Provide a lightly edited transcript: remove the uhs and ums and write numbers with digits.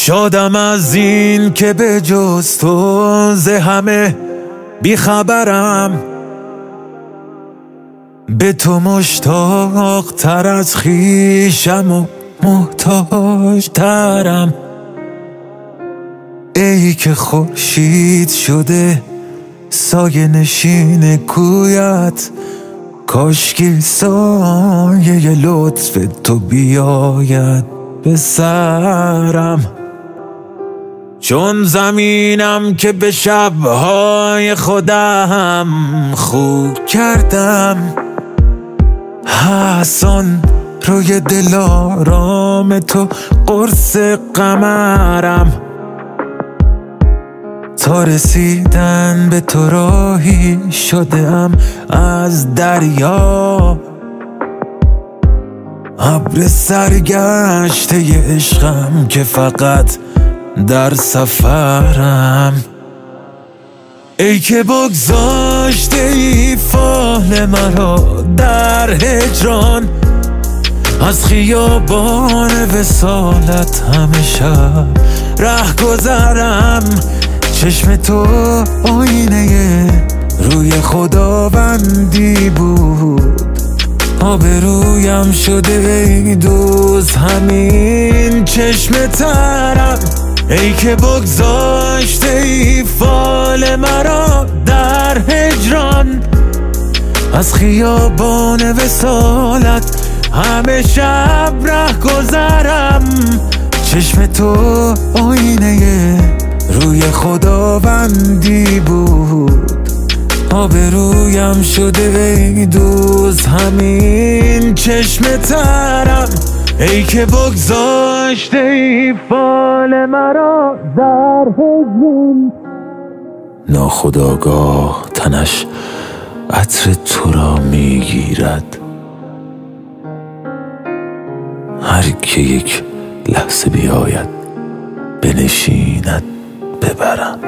شادم از این که به جز تو ز همه بیخبرم، به تو مشتاق تر از خویشم و محتاج ترم. ای که خورشید شده سایه نشین کویت، کاشکی سایه لطف تو بیاید به سرم. چون زمینم که به شبهای خودم خوب کردم، حسن روی دل آرام تو قرص قمرم. تا رسیدن به تو راهی شدم از دریا، ابر سرگشته عشقم که فقط در سفرم. ای که بگذاشته ای فال مرا در هجران، از خیابان وصالت همه شب ره گذرم. چشم تو آینه روی خداوندی بود، آبرویم شده ای دوست همین چشم ترم. ای که بگذاشته ای فال مرا در هجران، از خیابان وصالت همه شب ره گذرم. چشم تو آینه روی خداوندی بود، آبرویم شده ای دوست همین چشم ترم. ای که بگذاشته ای فال مرا در هجران، ناخودآگاه تنش عطر تو را میگیرد. هر که یک لحظه بیاید بنشیند ببرم.